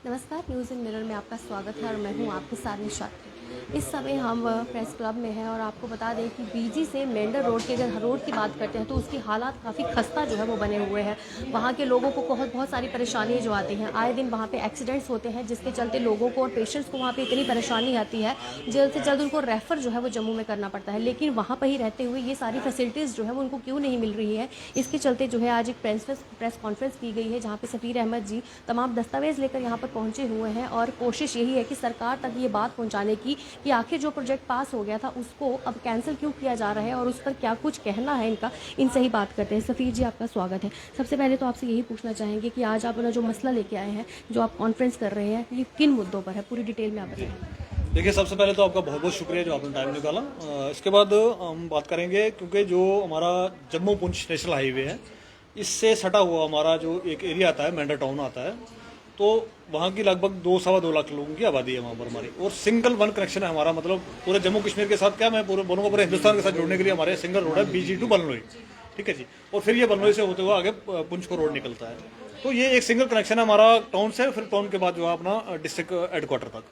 नमस्कार, न्यूज़ इन मिरर में आपका स्वागत है और मैं हूं आपके साथ निशा। इस समय हम प्रेस क्लब में हैं और आपको बता दें कि बीजी से मेंढर रोड की अगर रोड की बात करते हैं तो उसकी हालात काफ़ी खस्ता जो है वो बने हुए हैं। वहां के लोगों को बहुत सारी परेशानी जो आती हैं, आए दिन वहां पे एक्सीडेंट्स होते हैं जिसके चलते लोगों को और पेशेंट्स को वहां पे इतनी परेशानी आती है, जल्द से जल्द उनको रेफ़र जो है वो जम्मू में करना पड़ता है। लेकिन वहाँ पर ही रहते हुए ये सारी फैसिलिटीज़ जो है वो उनको क्यों नहीं मिल रही है, इसके चलते जो है आज एक प्रेस कॉन्फ्रेंस की गई है जहाँ पे सफ़ीर अहमद जी तमाम दस्तावेज़ लेकर यहाँ पर पहुँचे हुए हैं और कोशिश यही है कि सरकार तक ये बात पहुँचाने की कि आखिर जो प्रोजेक्ट पास हो गया था उसको अब कैंसिल क्यों किया जा रहा है और उस पर क्या कुछ कहना है इनका। इनसे ही बात करते हैं। सफ़ीर जी, आपका स्वागत है। सबसे पहले तो आपसे यही पूछना चाहेंगे कि आज आप अपना जो मसला लेके आए हैं, जो आप कॉन्फ्रेंस कर रहे हैं, ये किन मुद्दों पर है, पूरी डिटेल में आप बताएं। देखिए, सबसे पहले तो आपका बहुत बहुत शुक्रिया जो आपने टाइम निकाला। इसके बाद हम बात करेंगे क्योंकि जो हमारा जम्मू पुंछ नेशनल हाईवे है, इससे सटा हुआ हमारा जो एक एरिया आता है, मेंढर टाउन आता है, तो वहाँ की लगभग 2-2.25 लाख लोगों की आबादी है वहाँ पर हमारी, और सिंगल वन कनेक्शन है हमारा। मतलब पूरे जम्मू कश्मीर के साथ क्या मैं पूरे बोलूँगा, पूरे हिंदुस्तान के साथ जोड़ने के लिए हमारे सिंगल रोड है BG टू बलनोई, ठीक है जी। और फिर ये बलनोई से होते हुए आगे पुंछ को रोड निकलता है। तो ये एक सिंगल कनेक्शन है हमारा टाउन से, फिर टाउन के बाद जो है अपना डिस्ट्रिक्ट हेडक्वार्टर तक।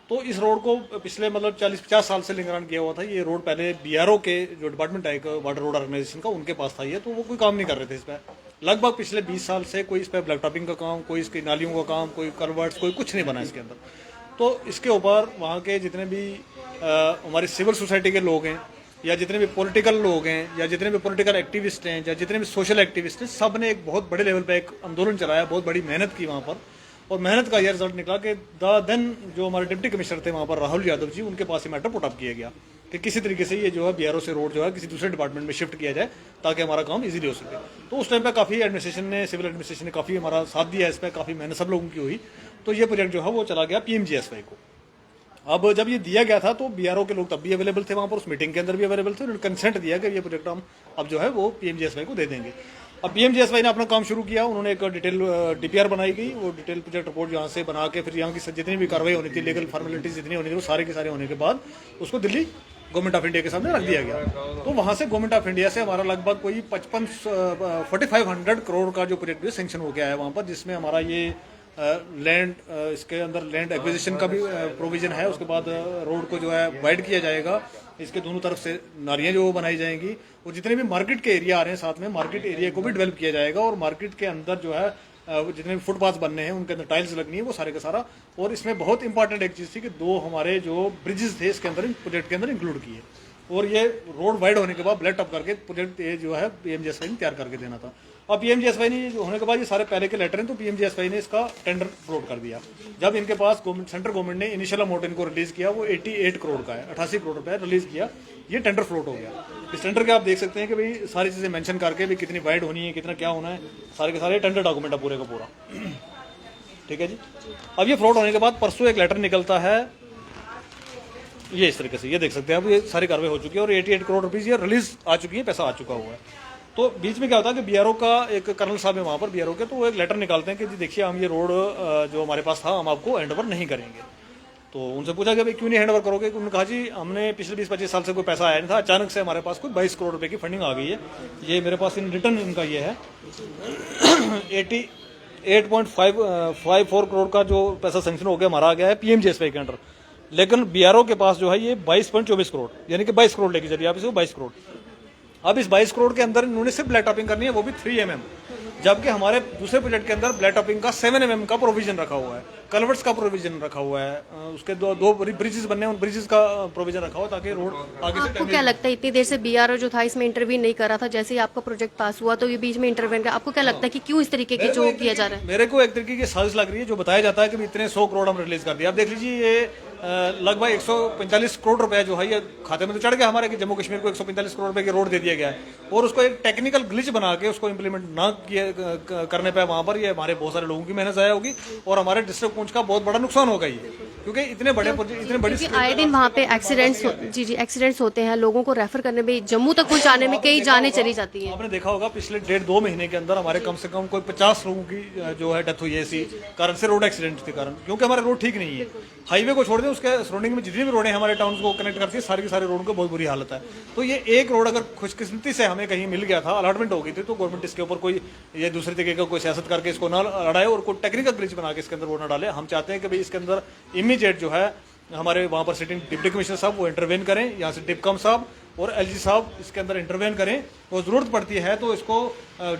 तो इस रोड को पिछले मतलब 40-50 साल से निगरान किया हुआ था। ये रोड पहले BRO के जो डिपार्टमेंट है वाटर रोड ऑर्गेनाइजेशन का, उनके पास था ये, तो वो कोई काम नहीं कर रहे थे इस पर। लगभग पिछले 20 साल से कोई इस पर ब्लैक टॉपिंग का काम, कोई इसकी नालियों का काम, कोई कलवर्ट्स, कोई कुछ नहीं बना इसके अंदर। तो इसके ऊपर वहाँ के जितने भी हमारी सिविल सोसाइटी के लोग हैं, या जितने भी पॉलिटिकल लोग हैं, या जितने भी पॉलिटिकल एक्टिविस्ट हैं, या जितने भी सोशल एक्टिविस्ट हैं, सब ने एक बहुत बड़े लेवल पे एक आंदोलन चलाया, बहुत बड़ी मेहनत की वहाँ पर। और मेहनत का यह रिजल्ट निकला कि देन जो हमारे डिप्टी कमिश्नर थे वहाँ पर, राहुल यादव जी, उनके पास ये मैटर पुट अप किया गया कि किसी तरीके से ये जो है BRO से रोड जो है किसी दूसरे डिपार्टमेंट में शिफ्ट किया जाए ताकि हमारा काम इजीली हो सके। तो उस टाइम पे काफ़ी एडमिनिस्ट्रेशन ने, सिविल एडमिनिस्ट्रेशन ने काफ़ी हमारा साथ दिया, इस पर काफ़ी मेहनत सब लोगों की हुई। तो ये प्रोजेक्ट जो है वो चला गया PMGSY को। अब जब ये दिया गया था तो BRO के लोग तब भी अवेलेबल थे वहाँ पर, उस मीटिंग के अंदर भी अवेलेबल थे। उन्होंने कंसेंट दिया कि ये प्रोजेक्ट हम अब जो है वो PMGSY को दे देंगे। अब PMGSY ने अपना काम शुरू किया। उन्होंने एक डिटेल DPR बनाई गई, वो डिटेल प्रोजेक्ट रिपोर्ट यहाँ से बना के फिर यहाँ की जितनी भी कार्रवाई होनी थी, लीगल फॉर्मेलिटीज जितनी होनी थी, वो सारे के सारे होने के बाद उसको दिल्ली गवर्नमेंट ऑफ इंडिया के सामने रख दिया गया। तो वहाँ से गवर्नमेंट ऑफ इंडिया से हमारा लगभग कोई 4500 करोड़ का जो प्रोजेक्ट भी सेंक्शन हो गया है वहाँ पर, जिसमें हमारा ये लैंड, इसके अंदर लैंड एक्विजिशन का भी प्रोविजन है। उसके बाद रोड को जो है वाइड किया जाएगा, इसके दोनों तरफ से नालियाँ जो बनाई जाएंगी, और जितने भी मार्केट के एरिया आ रहे हैं साथ में, मार्केट एरिया को भी डेवलप किया जाएगा। और मार्केट के अंदर जो है जितने भी फुटपाथ बनने हैं उनके अंदर टाइल्स लगनी है, वो सारे का सारा। और इसमें बहुत इंपॉर्टेंट एक चीज़ थी कि 2 हमारे जो ब्रिजेस थे इसके अंदर, प्रोजेक्ट के अंदर इंक्लूड किए। और ये रोड वाइड होने के बाद ब्लैक टॉप करके प्रोजेक्ट ये जो है PMGSY ने तैयार करके देना था। अब PMGSY ने होने के बाद ये सारे पहले के लेटर हैं, तो PMGSY ने इसका टेंडर फ्लोट कर दिया। जब इनके पास सेंट्रल गवर्नमेंट ने इनिशियल अमाउंट इनको रिलीज किया, वो 88 करोड़ का है, 88 करोड़ रुपए रिलीज किया, ये टेंडर फ्लोट हो गया। इस टेंडर के आप देख सकते हैं कि भाई सारी चीज़ें मेंशन करके भी कितनी वाइड होनी है, कितना क्या होना है, सारे के सारे टेंडर डॉक्यूमेंट है पूरे का पूरा, ठीक है जी। अब ये फ्लोट होने के बाद परसों एक लेटर निकलता है, ये इस तरीके से, ये देख सकते हैं। अब ये सारी कार्रवाई हो चुकी है और 88 करोड़ रुपीज़ ये रिलीज आ चुकी है, पैसा आ चुका हुआ है। तो बीच में क्या होता है कि BRO का एक कर्नल साहब है वहाँ पर BRO के, तो वो एक लेटर निकालते हैं कि जी देखिए, हम ये रोड जो हमारे पास था हम आपको हैंड ओवर नहीं करेंगे। तो उनसे पूछा कि भाई क्यों नहीं हैंड ओवर करोगे? उन्होंने कहा जी हमने पिछले 20-25 साल से कोई पैसा आया नहीं था, अचानक से हमारे पास कोई 22 करोड़ रुपए की फंडिंग आ गई है। ये मेरे पास इन रिटर्न इनका ये है 88.54 करोड़ का जो पैसा सेंक्शन हो गया हमारा आ गया है PMGSY के अंडर। लेकिन BRO के पास जो है ये 22.24 करोड़, यानी कि 22 करोड़ लेके चलिए आप इसे, 22 करोड़। अब इस 22 करोड़ के अंदर इन्होंने सिर्फ ब्लैक टॉपिंग करनी है, वो भी 3 mm, जबकि हमारे दूसरे प्रोजेक्ट के अंदर ब्लैक टॉपिंग का 7 mm का प्रोविजन रखा हुआ है, कलवर्ट्स का प्रोविजन रखा हुआ है, उसके दो ब्रिजेस बनने हैं, उन ब्रिजेस का प्रोविजन रखा हुआ ताकि रोड आगे से। आपको क्या लगता है इतनी देर से BRO जो था इसमें इंटरव्यू नहीं कर रहा था, जैसे ही आपका प्रोजेक्ट पास हुआ तो ये बीच में इंटरव्यू कर, आपको क्या लगता है कि क्यों इस तरीके की जो किया जा रहा है? मेरे को एक तरीके की साजिश लग रही है। जो बताया जाता है कि इतने 100 करोड़ हम रिलीज कर दिया, अब देख लीजिए ये लगभग 145 करोड़ रुपए जो है ये खाते में तो चढ़ गया हमारे, कि जम्मू कश्मीर को 145 करोड़ रुपए की रोड दे दिया गया है, और उसको एक टेक्निकल ग्लिच बना के उसको इंप्लीमेंट ना करने पे वहां पर ये हमारे बहुत सारे लोगों की मेहनत ज़ाया होगी और हमारे डिस्ट्रिक्ट पुंछ का बहुत बड़ा नुकसान होगा ये। क्योंकि इतने बड़ी क्योंकि आए दिन वहाँ पे एक्सीडेंट्स होते हैं, लोगों को रेफर करने में, जम्मू तक पहुँचाने में कई जानें चली जाती हैं। आपने देखा होगा पिछले 1.5-2 महीने के अंदर हमारे कम से कम कोई 50 लोगों की जो है डेथ हुई है इसी कारण से, रोड एक्सीडेंट के कारण, क्योंकि हमारे रोड ठीक नहीं है। हाईवे को छोड़ दें, उसके सराउंडिंग में जितनी भी रोडें हमारे टाउन को कनेक्ट करती है, सारी की सारी रोड को बहुत बुरी हालत है। तो ये एक रोड अगर खुशकिस्मती से हमें कहीं मिल गया था, अलॉटमेंट हो गई थी, तो गवर्नमेंट इसके ऊपर कोई ये दूसरे तरीके का कोई सियासत करके इसको ना लड़ाए और कोई टेक्निकल ब्रिज बना के इसके अंदर वो ना डाले। हम चाहते हैं कि भाई इसके अंदर इमीडिएट जो है हमारे वहाँ पर सिटिंग डिप्टी कमिश्नर साहब वो इंटरवेन करें, यहाँ से डिपकम साहब और एलजी साहब इसके अंदर इंटरवेन करें, और ज़रूरत पड़ती है तो इसको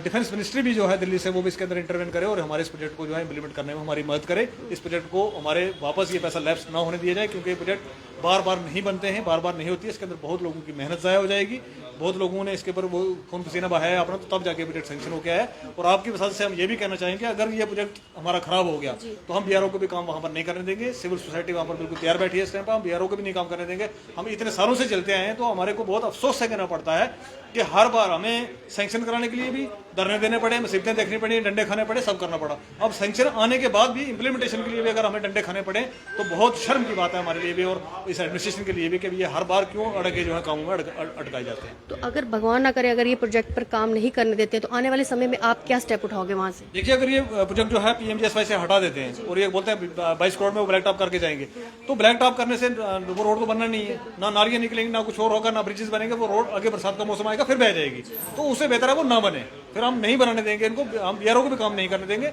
डिफेंस मिनिस्ट्री भी जो है दिल्ली से वो भी इसके अंदर इंटरवेन करे और हमारे इस प्रोजेक्ट को जो है इम्प्लीमेंट करने में हमारी मदद करे। इस प्रोजेक्ट को हमारे वापस ये पैसा लैप्स ना होने दिया जाए, क्योंकि ये प्रोजेक्ट बार बार नहीं बनते हैं, बार बार नहीं होती है। इसके अंदर बहुत लोगों की मेहनत ज़ाया हो जाएगी, बहुत लोगों ने इसके ऊपर वो खून पसीना बहाया है अपना, तो तब जाके प्रोजेक्ट सेंक्शन हो गया है। और आपकी वजह से हम ये भी कहना चाहेंगे, अगर ये प्रोजेक्ट हमारा खराब हो गया तो हम बीआरओ को भी काम वहाँ पर नहीं करने देंगे। सिविल सोसाइटी वहाँ पर बिल्कुल तैयार बैठी है इस टाइम पर, हम बीआरओ को भी नहीं काम करने देंगे। हम इतने सालों से चलते आए हैं, तो हमारे को बहुत अफसोस से कहना पड़ता है कि हर बार हमें सैंक्शन कराने के लिए भी धरने देने पड़े, मुसीबतें देखनी पड़ी, डंडे खाने पड़े, सब करना पड़ा। अब सैंक्शन आने के बाद भी इम्प्लीमेंटेशन के लिए भी अगर हमें डंडे खाने पड़े तो बहुत शर्म की बात है हमारे लिए भी और इस एडमिनिस्ट्रेशन के लिए भी, कि ये हर बार क्यों अड़के जो है कामों में अटकाए जाते हैं। तो अगर भगवान ना करे, अगर ये प्रोजेक्ट पर काम नहीं करने देते हैं, तो आने वाले समय में आप क्या स्टेप उठाओगे वहाँ से? देखिए, अगर ये प्रोजेक्ट जो है पीएमजीएसवाई से हटा देते हैं और ये बोलते हैं 22 करोड़ में वो ब्लैक टॉप करके जाएंगे, तो ब्लैक टॉप करने से वो रोड तो बनना नहीं है, ना नालियाँ निकलेंगी, ना कुछ और होगा, ना ब्रिजेस बनेंगे। वो रोड आगे बरसात का मौसम आएगा फिर बह जाएगी, तो उससे बेहतर है वो ना बने। फिर हम नहीं बनाने देंगे इनको, हम बीआरओ को भी काम नहीं करने देंगे।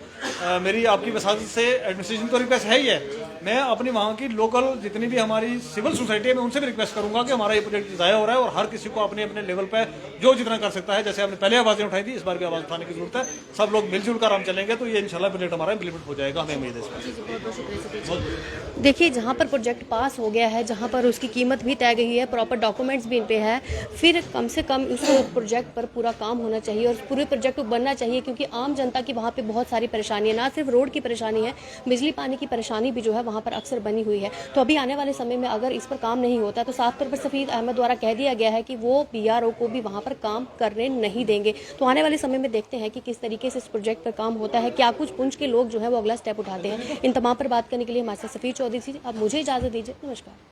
मेरी आपकी वसात से एडमिनिस्ट्रेशन को रिक्वेस्ट है ही है, मैं अपनी वहाँ की लोकल जितनी भी हमारी सिविल सोसाइटी है, मैं उनसे भी रिक्वेस्ट करूंगा कि हमारा ये प्रोजेक्ट ज़ाया हो रहा है और हर किसी को अपने अपने लेवल पर जो जितना कर सकता है, जैसे हमने पहले आवाज़ें उठाई थी, इस बार भी आवाज़ उठाने की जरूरत है। सब लोग मिलजुल कर हम चलेंगे तो ये इंशाल्लाह प्रोजेक्ट हमारा इम्प्लीमेंट हो जाएगा, हमें उम्मीद है इस पर। देखिए, जहाँ पर प्रोजेक्ट पास हो गया है, जहाँ पर उसकी कीमत भी तय गई है, प्रॉपर डॉक्यूमेंट्स भी इन पे है, फिर कम से कम उस प्रोजेक्ट पर पूरा काम होना चाहिए और पूरे प्रोजेक्ट को बनना चाहिए, क्योंकि आम जनता की वहाँ पे बहुत सारी परेशानी है, ना सिर्फ रोड की परेशानी है, बिजली पानी की परेशानी भी जो है वहाँ पर अक्सर बनी हुई है। तो अभी आने वाले समय में अगर इस पर काम नहीं होता तो साफ तौर पर सफीद अहमद द्वारा कह दिया गया है कि वो बीआरओ को भी वहाँ पर काम करने नहीं देंगे। तो आने वाले समय में देखते हैं कि किस तरीके से इस प्रोजेक्ट पर काम होता है, क्या कुछ पुंछ के लोग जो है वो अगला स्टेप उठाते हैं। इन तमाम पर बात करने के लिए हमारे साथ सफीद चौधरी थी। अब मुझे इजाज़त दीजिए, नमस्कार।